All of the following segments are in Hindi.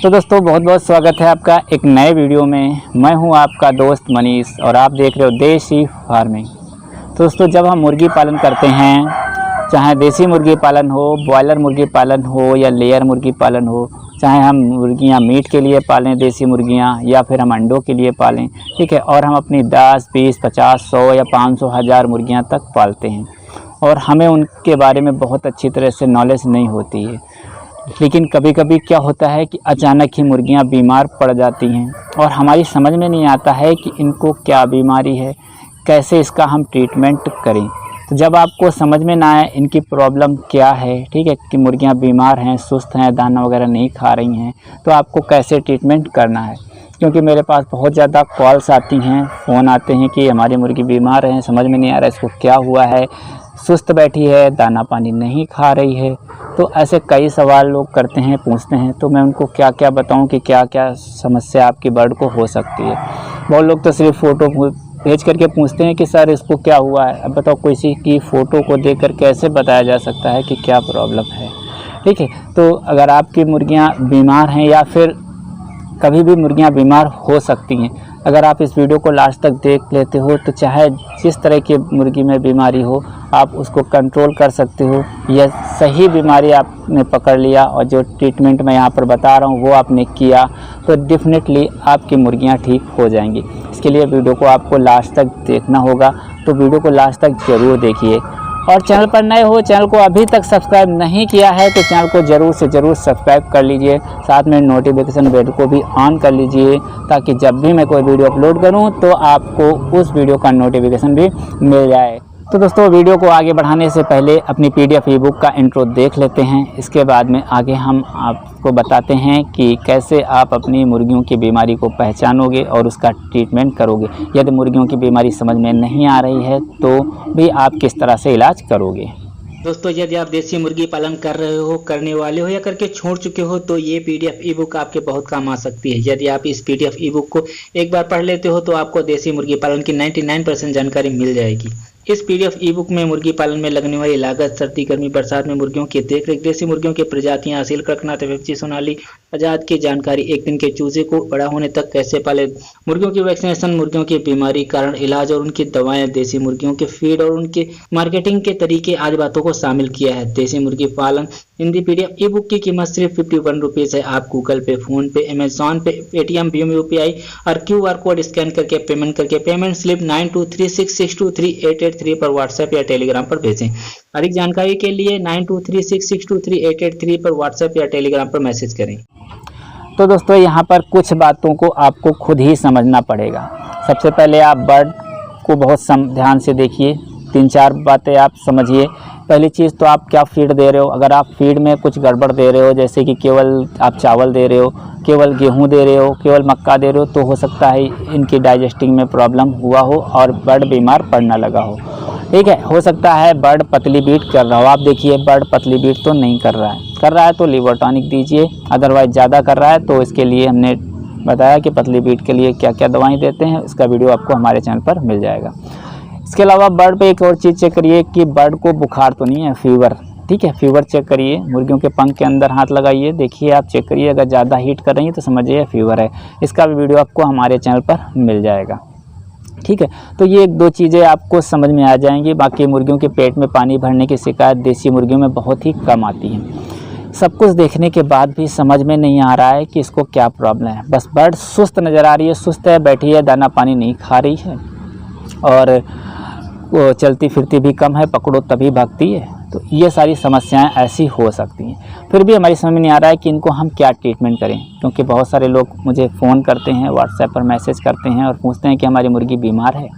तो दोस्तों बहुत बहुत स्वागत है आपका एक नए वीडियो में। मैं हूं आपका दोस्त मनीष और आप देख रहे हो देसी फार्मिंग। तो दोस्तों जब हम मुर्गी पालन करते हैं, चाहे देसी मुर्गी पालन हो, बॉयलर मुर्गी पालन हो या लेयर मुर्गी पालन हो, चाहे हम मुर्गियां मीट के लिए पालें देसी मुर्गियां या फिर हम अंडों के लिए पालें, ठीक है, और हम अपनी 10, 20, 50, 100 या 500, 1000 मुर्गियां तक पालते हैं और हमें उनके बारे में बहुत अच्छी तरह से नॉलेज नहीं होती है। लेकिन कभी कभी क्या होता है कि अचानक ही मुर्गियां बीमार पड़ जाती हैं और हमारी समझ में नहीं आता है कि इनको क्या बीमारी है, कैसे इसका हम ट्रीटमेंट करें। तो जब आपको समझ में ना आए इनकी प्रॉब्लम क्या है, ठीक है, कि मुर्गियां बीमार हैं, सुस्त हैं, दाना वगैरह नहीं खा रही हैं, तो आपको कैसे ट्रीटमेंट करना है। क्योंकि मेरे पास बहुत ज़्यादा कॉल्स आती हैं, फ़ोन आते हैं कि हमारी मुर्गी बीमार है, समझ में नहीं आ रहा इसको क्या हुआ है, सुस्त बैठी है, दाना पानी नहीं खा रही है। तो ऐसे कई सवाल लोग करते हैं, पूछते हैं, तो मैं उनको क्या क्या बताऊं कि क्या क्या समस्या आपकी बर्ड को हो सकती है। बहुत लोग तो सिर्फ फ़ोटो भेज करके पूछते हैं कि सर इसको क्या हुआ है। अब बताओ किसी की फ़ोटो को देखकर कैसे बताया जा सकता है कि क्या प्रॉब्लम है, ठीक है। तो अगर आपकी मुर्गियाँ बीमार हैं या फिर कभी भी मुर्गियाँ बीमार हो सकती हैं, अगर आप इस वीडियो को लास्ट तक देख लेते हो तो चाहे जिस तरह की मुर्गी में बीमारी हो आप उसको कंट्रोल कर सकते हो, या सही बीमारी आपने पकड़ लिया और जो ट्रीटमेंट मैं यहाँ पर बता रहा हूँ वो आपने किया तो डेफिनेटली आपकी मुर्गियाँ ठीक हो जाएंगी। इसके लिए वीडियो को आपको लास्ट तक देखना होगा, तो वीडियो को लास्ट तक ज़रूर देखिए। और चैनल पर नए हो, चैनल को अभी तक सब्सक्राइब नहीं किया है तो चैनल को ज़रूर से ज़रूर सब्सक्राइब कर लीजिए, साथ में नोटिफिकेशन बेल को भी ऑन कर लीजिए ताकि जब भी मैं कोई वीडियो अपलोड करूं तो आपको उस वीडियो का नोटिफिकेशन भी मिल जाए। तो दोस्तों वीडियो को आगे बढ़ाने से पहले अपनी PDF ई बुक का इंट्रो देख लेते हैं, इसके बाद में आगे हम आपको बताते हैं कि कैसे आप अपनी मुर्गियों की बीमारी को पहचानोगे और उसका ट्रीटमेंट करोगे। यदि मुर्गियों की बीमारी समझ में नहीं आ रही है तो भी आप किस तरह से इलाज करोगे। दोस्तों यदि आप देसी मुर्गी पालन कर रहे हो, करने वाले हो या करके छोड़ चुके हो तो ये PDF ई बुक आपके बहुत काम आ सकती है। यदि आप इस PDF ई बुक को एक बार पढ़ लेते हो तो आपको देसी मुर्गी पालन की 99% जानकारी मिल जाएगी। इस PDF ई बुक में मुर्गी पालन में लगने वाली लागत, सर्दी गर्मी बरसात में मुर्गियों की देखरेख, देसी मुर्गियों की प्रजातियां, असील कड़कनाथ, एफएफसी, सोनाली, आजाद की जानकारी, एक दिन के चूजे को बड़ा होने तक कैसे पाले, मुर्गियों की वैक्सीनेशन, मुर्गियों की बीमारी, कारण, इलाज और उनकी दवाएं, देसी मुर्गियों के फीड और उनके मार्केटिंग के तरीके आदि बातों को शामिल किया है। देसी मुर्गी पालन हिंदी PDF ई बुक की कीमत सिर्फ 51 रुपीज़ है। आप गूगल पे, फोन पे, अमेजॉन पे, पेटीएम, भीम UPI और QR कोड स्कैन करके पेमेंट पेमेंट स्लिप 9236623883 पर व्हाट्सएप या टेलीग्राम पर भेजें। अधिक जानकारी के लिए 9236623883 पर व्हाट्सएप या टेलीग्राम पर मैसेज करें। तो दोस्तों यहाँ पर कुछ बातों को आपको खुद ही समझना पड़ेगा। सबसे पहले आप बर्ड को बहुत ध्यान से देखिए, 3-4 बातें आप समझिए। पहली चीज़ तो आप क्या फीड दे रहे हो। अगर आप फीड में कुछ गड़बड़ दे रहे हो, जैसे कि केवल आप चावल दे रहे हो, केवल गेहूं दे रहे हो, केवल मक्का दे रहे हो, तो हो सकता है इनकी डाइजेस्टिंग में प्रॉब्लम हुआ हो और बर्ड बीमार पड़ना लगा हो, ठीक है। हो सकता है बर्ड पतली बीट कर रहा हो। आप देखिए बर्ड पतली बीट तो नहीं कर रहा है तो लिवर टॉनिक दीजिए। अदरवाइज ज़्यादा कर रहा है तो इसके लिए हमने बताया कि पतली बीट के लिए क्या क्या दवाएँ देते हैं, इसका वीडियो आपको हमारे चैनल पर मिल जाएगा। इसके अलावा बर्ड पे एक और चीज़ चेक करिए कि बर्ड को बुखार तो नहीं है, फीवर, ठीक है। फीवर चेक करिए, मुर्गियों के पंख के अंदर हाथ लगाइए, देखिए आप चेक करिए, अगर ज़्यादा हीट कर रही है तो समझिए फीवर है। इसका भी वीडियो आपको हमारे चैनल पर मिल जाएगा, ठीक है। तो ये 1-2 चीज़ें आपको समझ में आ जाएंगी। बाकी मुर्गियों के पेट में पानी भरने की शिकायत देसी मुर्गियों में बहुत ही कम आती है। सब कुछ देखने के बाद भी समझ में नहीं आ रहा है कि इसको क्या प्रॉब्लम है। बस बर्ड सुस्त नज़र आ रही है, सुस्त है, बैठी है, दाना पानी नहीं खा रही है और वो चलती फिरती भी कम है, पकड़ो तभी भागती है। तो ये सारी समस्याएं ऐसी हो सकती हैं। फिर भी हमारी समझ में नहीं आ रहा है कि इनको हम क्या ट्रीटमेंट करें, क्योंकि बहुत सारे लोग मुझे फ़ोन करते हैं, व्हाट्सएप पर मैसेज करते हैं और पूछते हैं कि हमारी मुर्गी बीमार है,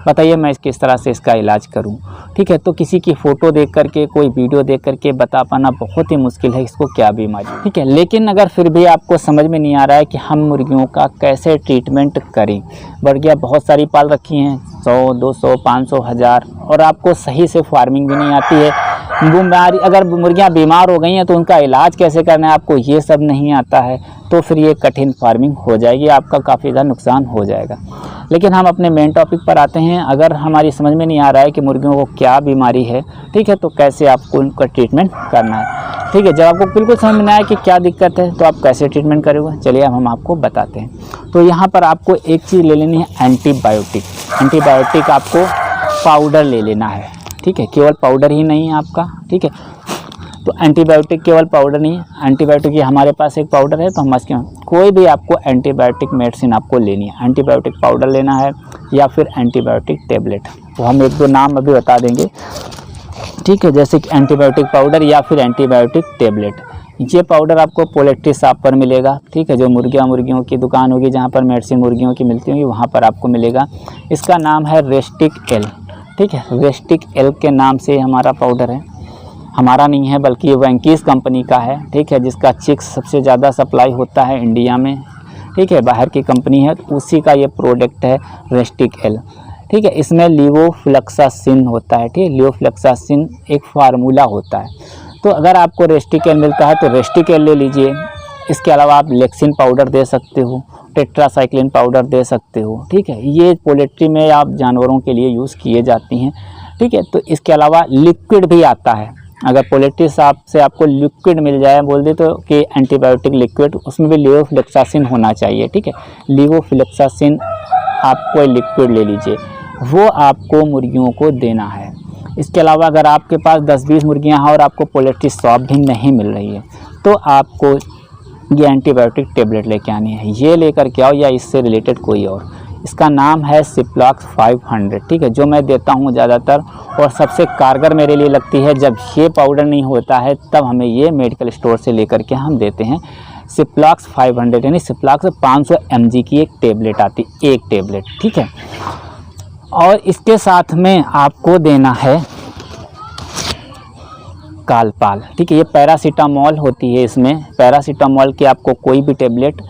बताइए मैं किस तरह से इसका इलाज करूं, ठीक है। तो किसी की फ़ोटो देख करके, कोई वीडियो देख करके बता पाना बहुत ही मुश्किल है इसको क्या बीमारी, ठीक है। लेकिन अगर फिर भी आपको समझ में नहीं आ रहा है कि हम मुर्गियों का कैसे ट्रीटमेंट करें, मुर्गियाँ बहुत सारी पाल रखी हैं, 100, 200, 500, 1000, और आपको सही से फार्मिंग भी नहीं आती है, बीमारी, अगर मुर्गियां बीमार हो गई हैं तो उनका इलाज कैसे करना है आपको ये सब नहीं आता है, तो फिर ये कठिन फार्मिंग हो जाएगी, आपका काफ़ी ज़्यादा नुकसान हो जाएगा। लेकिन हम अपने मेन टॉपिक पर आते हैं। अगर हमारी समझ में नहीं आ रहा है कि मुर्गियों को क्या बीमारी है, ठीक है, तो कैसे आपको उनका ट्रीटमेंट करना है, ठीक है। जब आपको बिल्कुल समझ में आए कि क्या दिक्कत है तो आप कैसे ट्रीटमेंट करोगे, चलिए अब हम आपको बताते हैं। तो यहाँ पर आपको एक चीज़ ले लेनी है, एंटीबायोटिक। एंटीबायोटिक आपको पाउडर ले लेना है, ठीक है, केवल पाउडर ही नहीं है आपका, ठीक है। तो एंटीबायोटिक केवल पाउडर नहीं है, एंटीबायोटिक ये हमारे पास एक पाउडर है, तो हम इसके कोई भी आपको एंटीबायोटिक मेडिसिन आपको लेनी है, एंटीबायोटिक पाउडर लेना है या फिर एंटीबायोटिक टेबलेट। तो हम एक दो नाम अभी बता देंगे, ठीक है, जैसे कि एंटीबायोटिक पाउडर या फिर एंटीबायोटिक टेबलेट। ये पाउडर आपको पोल्ट्री शॉप पर मिलेगा, ठीक है, जो मुर्गियों की दुकान होगी जहाँ पर मेडिसिन मुर्गियों की मिलती होगी वहाँ पर आपको मिलेगा। इसका नाम है रेस्टिक एल, ठीक है, रेस्टिक एल के नाम से हमारा पाउडर है, हमारा नहीं है बल्कि ये वेंकीस कंपनी का है, ठीक है, जिसका चिक्स सबसे ज़्यादा सप्लाई होता है इंडिया में, ठीक है, बाहर की कंपनी है, तो उसी का ये प्रोडक्ट है रेस्टिक एल, ठीक है। इसमें लीवोफ्लैक्सासिन होता है, ठीक है, लीवोफ्लैक्सासिन एक फार्मूला होता है। तो अगर आपको रेस्टिक एल मिलता है तो रेस्टिक एल ले लीजिए। इसके अलावा आप लेक्सिन पाउडर दे सकते हो, टेट्रासाइक्लिन पाउडर दे सकते हो, ठीक है, ये पोल्ट्री में आप जानवरों के लिए यूज़ किए जाती हैं, ठीक है। तो इसके अलावा लिक्विड भी आता है, अगर पोल्ट्री शॉप से आपको लिक्विड मिल जाए, बोल दे तो कि एंटीबायोटिक लिक्विड, उसमें भी लीवोफ्लैक्सासिन होना चाहिए, ठीक है, लीवोफ्लैक्सासिन आप कोई लिक्विड ले लीजिए, वो आपको मुर्गियों को देना है। इसके अलावा अगर आपके पास 10-20 मुर्गियां हैं और आपको पोल्ट्री शॉप भी नहीं मिल रही है तो आपको ये एंटीबायोटिक टेबलेट लेके आनी है, ये लेकर के आओ या इससे रिलेटेड कोई और। इसका नाम है सिप्लॉक्स 500, ठीक है, जो मैं देता हूँ ज़्यादातर और सबसे कारगर मेरे लिए लगती है। जब ये पाउडर नहीं होता है तब हमें ये मेडिकल स्टोर से लेकर के हम देते हैं। सिप्लॉक्स 500 यानी सिप्लॉक्स 500 mg की एक टेबलेट आती, एक टेबलेट, ठीक है। और इसके साथ में आपको देना है कालपाल, ठीक है, ये पैरासीटामॉल होती है, इसमें पैरासीटामॉल की आपको कोई भी टेबलेट,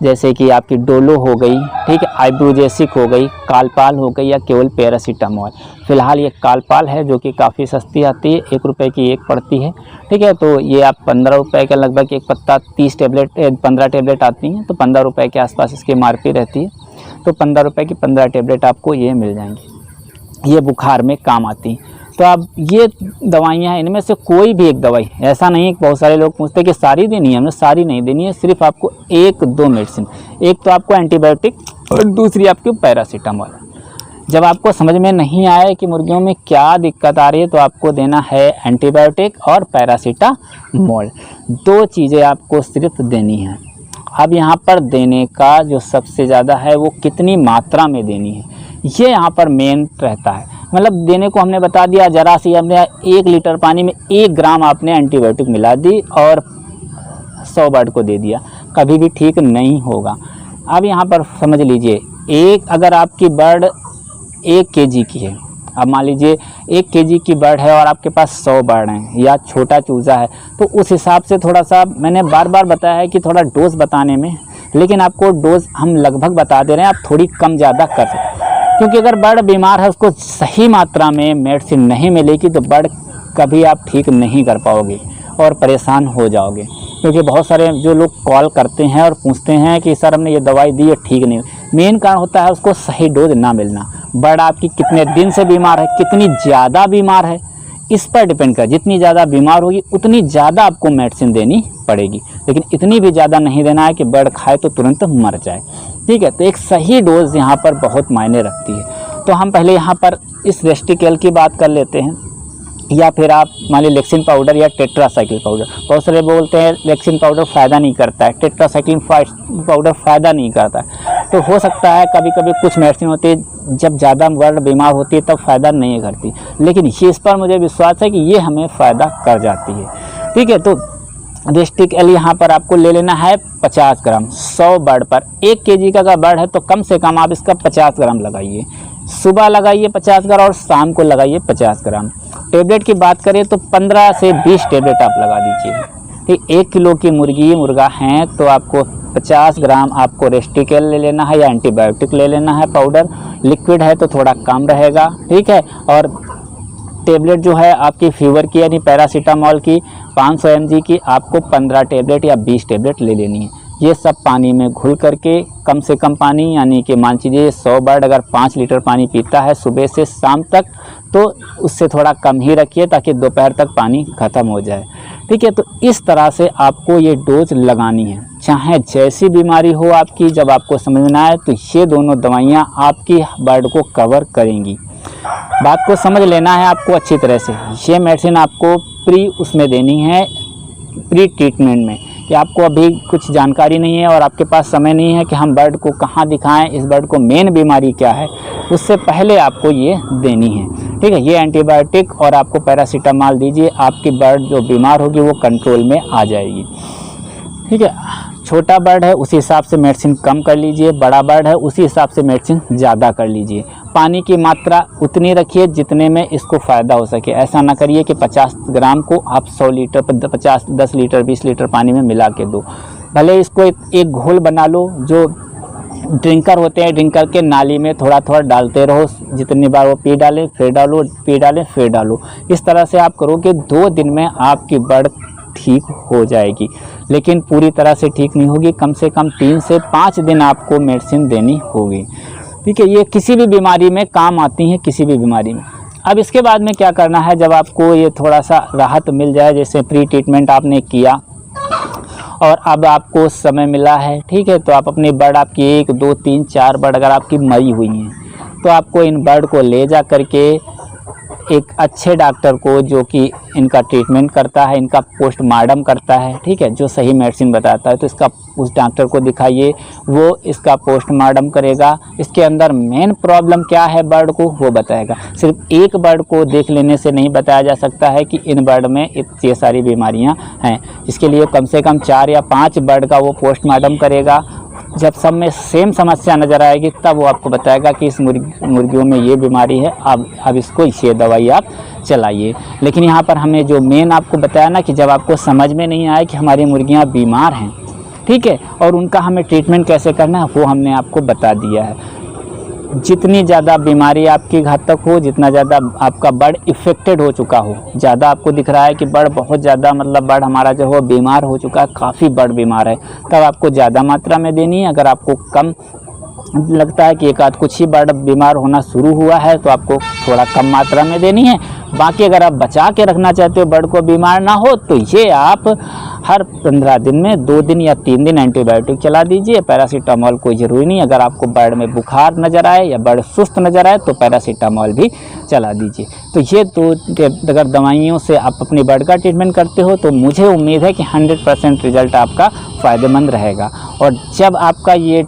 जैसे कि आपकी डोलो हो गई, ठीक है, आइब्रोजेसिक हो गई, कालपाल हो गई या केवल पैरासीटामॉल। फ़िलहाल ये कालपाल है जो कि काफ़ी सस्ती आती है, 1 रुपये की एक पड़ती है, ठीक है। तो ये आप 15 रुपये का लगभग एक पत्ता 15 टेबलेट आती हैं, तो 15 रुपये के आसपास इसकी MRP रहती है। तो 15 रुपये की 15 टेबलेट आपको ये मिल जाएंगी, ये बुखार में काम आती हैं। तो अब ये दवाइयाँ हैं, इनमें से कोई भी एक दवाई, ऐसा नहीं है कि बहुत सारे लोग पूछते हैं कि सारी देनी है, हमें सारी नहीं देनी है, सिर्फ आपको 1-2 मेडिसिन, एक तो आपको एंटीबायोटिक और दूसरी आपकी पैरासीटामॉल। जब आपको समझ में नहीं आया कि मुर्गियों में क्या दिक्कत आ रही है तो आपको देना है एंटीबायोटिक और पैरासीटामॉल, 2 चीज़ें आपको सिर्फ देनी है। अब यहाँ पर देने का जो सबसे ज़्यादा है वो कितनी मात्रा में देनी है, ये यहाँ पर मेन रहता है। मतलब देने को हमने बता दिया, ज़रा सी हमने 1 लीटर पानी में 1 ग्राम आपने एंटीबायोटिक मिला दी और 100 बर्ड को दे दिया, कभी भी ठीक नहीं होगा। अब यहाँ पर समझ लीजिए, अगर आपकी बर्ड 1 kg की है, अब मान लीजिए 1 kg की बर्ड है और आपके पास 100 बर्ड हैं या छोटा चूज़ा है, तो उस हिसाब से थोड़ा सा मैंने बार बार बताया है कि थोड़ा डोज बताने में, लेकिन आपको डोज हम लगभग बता दे रहे हैं, आप थोड़ी कम ज़्यादा कर सकते हैं। क्योंकि अगर बर्ड बीमार है, उसको सही मात्रा में मेडिसिन नहीं मिलेगी तो बर्ड कभी आप ठीक नहीं कर पाओगे और परेशान हो जाओगे। क्योंकि बहुत सारे जो लोग कॉल करते हैं और पूछते हैं कि सर हमने ये दवाई दी है ठीक नहीं, मेन कारण होता है उसको सही डोज ना मिलना। बर्ड आपकी कितने दिन से बीमार है, कितनी ज़्यादा बीमार है, इस पर डिपेंड कर। जितनी ज़्यादा बीमार होगी उतनी ज़्यादा आपको मेडिसिन देनी पड़ेगी, लेकिन इतनी भी ज़्यादा नहीं देना है कि बर्ड खाए तो तुरंत मर जाए, ठीक है। तो एक सही डोज यहाँ पर बहुत मायने रखती है। तो हम पहले यहाँ पर इस रेस्टिक एल की बात कर लेते हैं, या फिर आप मान लीजिए लेक्सिन पाउडर या टेट्रासाइक्लिन पाउडर। बहुत सारे बोलते हैं लेक्सिन पाउडर फ़ायदा नहीं करता है, टेट्रासाइक्लिन पाउडर फ़ायदा नहीं करता है। तो हो सकता है कभी कभी कुछ मेडिसिन होती है जब ज़्यादा बर्ड बीमार होती है तब फ़ायदा नहीं करती, लेकिन ये इस पर मुझे विश्वास है कि ये हमें फ़ायदा कर जाती है, ठीक है। तो रेस्टिक एल यहाँ पर आपको ले लेना है 50 ग्राम 100 बर्ड पर। 1 kg का अगर बर्ड है तो कम से कम आप इसका 50 ग्राम लगाइए, सुबह लगाइए 50 ग्राम और शाम को लगाइए 50 ग्राम। टेबलेट की बात करें तो 15 से 20 टेबलेट आप लगा दीजिए, ठीक। 1 किलो की मुर्गा हैं तो आपको 50 ग्राम आपको रेस्टिक एल ले लेना है या एंटीबायोटिक ले लेना है पाउडर। लिक्विड है तो थोड़ा कम रहेगा, ठीक है। और टेबलेट जो है आपकी फीवर की यानी पैरासीटामॉल की 500 mg की आपको 15 टेबलेट या 20 टेबलेट ले लेनी है। ये सब पानी में घुल करके कम से कम पानी यानी कि मान लीजिए 100 बर्ड अगर 5 लीटर पानी पीता है सुबह से शाम तक तो उससे थोड़ा कम ही रखिए ताकि दोपहर तक पानी ख़त्म हो जाए। ठीक है, तो इस तरह से आपको ये डोज लगानी है, चाहे जैसी बीमारी हो आपकी। जब आपको समझ में आए तो ये दोनों दवाइयाँ आपकी बर्ड को कवर करेंगी। बात को समझ लेना है आपको अच्छी तरह से। ये मेडिसिन आपको उसमें देनी है, प्री ट्रीटमेंट में, कि आपको अभी कुछ जानकारी नहीं है और आपके पास समय नहीं है कि हम बर्ड को कहाँ दिखाएं, इस बर्ड को मेन बीमारी क्या है, उससे पहले आपको ये देनी है। ठीक है, ये एंटीबायोटिक और आपको पैरासीटामॉल दीजिए, आपकी बर्ड जो बीमार होगी वो कंट्रोल में आ जाएगी। ठीक है, छोटा बर्ड है उसी हिसाब से मेडिसिन कम कर लीजिए, बड़ा बर्ड है उसी हिसाब से मेडिसिन ज़्यादा कर लीजिए। पानी की मात्रा उतनी रखिए जितने में इसको फ़ायदा हो सके। ऐसा ना करिए कि 50 ग्राम को आप 100 लीटर 10 लीटर 20 लीटर पानी में मिला के दो। भले इसको एक घोल बना लो, जो ड्रिंकर होते हैं ड्रिंकर के नाली में थोड़ा थोड़ा डालते रहो, जितनी बार वो पी डालें फिर डालो, पी डालें फिर डालो। इस तरह से आप करोगे 2 दिन में आपकी बर्ड ठीक हो जाएगी, लेकिन पूरी तरह से ठीक नहीं होगी। कम से कम 3 से 5 दिन आपको मेडिसिन देनी होगी। ठीक है, ये किसी भी बीमारी में काम आती हैं, किसी भी बीमारी में। अब इसके बाद में क्या करना है, जब आपको ये थोड़ा सा राहत मिल जाए, जैसे प्री ट्रीटमेंट आपने किया और अब आपको समय मिला है, ठीक है, तो आप अपनी बर्ड आपकी 1 2 3 4 बर्ड अगर आपकी मरी हुई हैं तो आपको इन बर्ड को ले जा करके एक अच्छे डॉक्टर को, जो कि इनका ट्रीटमेंट करता है, इनका पोस्टमार्टम करता है, ठीक है, जो सही मेडिसिन बताता है, तो इसका उस डॉक्टर को दिखाइए, वो इसका पोस्टमार्टम करेगा। इसके अंदर मेन प्रॉब्लम क्या है बर्ड को वो बताएगा। सिर्फ एक बर्ड को देख लेने से नहीं बताया जा सकता है कि इन बर्ड में ये सारी बीमारियां हैं। इसके लिए कम से कम 4 या 5 बर्ड का वो पोस्टमार्टम करेगा। जब सब में सेम समस्या नज़र आएगी तब वो आपको बताएगा कि इस मुर्गियों में ये बीमारी है, अब इसको ये दवाई आप चलाइए। लेकिन यहाँ पर हमें जो मेन आपको बताया ना कि जब आपको समझ में नहीं आए कि हमारी मुर्गियाँ बीमार हैं, ठीक है, और उनका हमें ट्रीटमेंट कैसे करना है वो हमने आपको बता दिया है। जितनी ज़्यादा बीमारी आपकी घातक हो, जितना ज़्यादा आपका बर्ड इफ़ेक्टेड हो चुका हो, ज़्यादा आपको दिख रहा है कि बर्ड बहुत ज़्यादा मतलब बर्ड हमारा जो है बीमार हो चुका है, काफ़ी बर्ड बीमार है, तब आपको ज़्यादा मात्रा में देनी है। अगर आपको कम लगता है कि एक आध कुछ ही बर्ड बीमार होना शुरू हुआ है तो आपको थोड़ा कम मात्रा में देनी है। बाकी अगर आप बचा के रखना चाहते हो बर्ड को बीमार ना हो तो ये आप हर 15 दिन में 2 दिन या 3 दिन एंटीबायोटिक चला दीजिए। पैरासीटामॉल कोई ज़रूरी नहीं, अगर आपको बर्ड में बुखार नज़र आए या बर्ड सुस्त नज़र आए तो पैरासीटामॉल भी चला दीजिए। तो ये 2 अगर दवाइयों से आप अपनी बर्ड का ट्रीटमेंट करते हो तो मुझे उम्मीद है कि 100% रिज़ल्ट आपका फ़ायदेमंद रहेगा। और जब आपका ये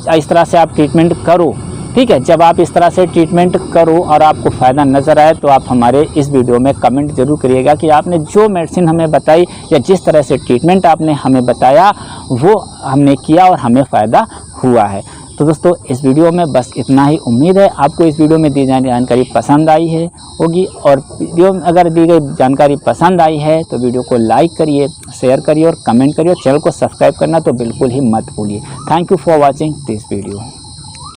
इस तरह से आप ट्रीटमेंट करो, ठीक है, जब आप इस तरह से ट्रीटमेंट करो और आपको फ़ायदा नज़र आए तो आप हमारे इस वीडियो में कमेंट ज़रूर करिएगा कि आपने जो मेडिसिन हमें बताई या जिस तरह से ट्रीटमेंट आपने हमें बताया वो हमने किया और हमें फ़ायदा हुआ है। तो दोस्तों इस वीडियो में बस इतना ही। उम्मीद है आपको इस वीडियो में दी जाने जानकारी पसंद आई है होगी, और वीडियो में अगर दी गई जानकारी पसंद आई है तो वीडियो को लाइक करिए, शेयर करिए और कमेंट करिए, और चैनल को सब्सक्राइब करना तो बिल्कुल ही मत भूलिए। Thank you for watching this video.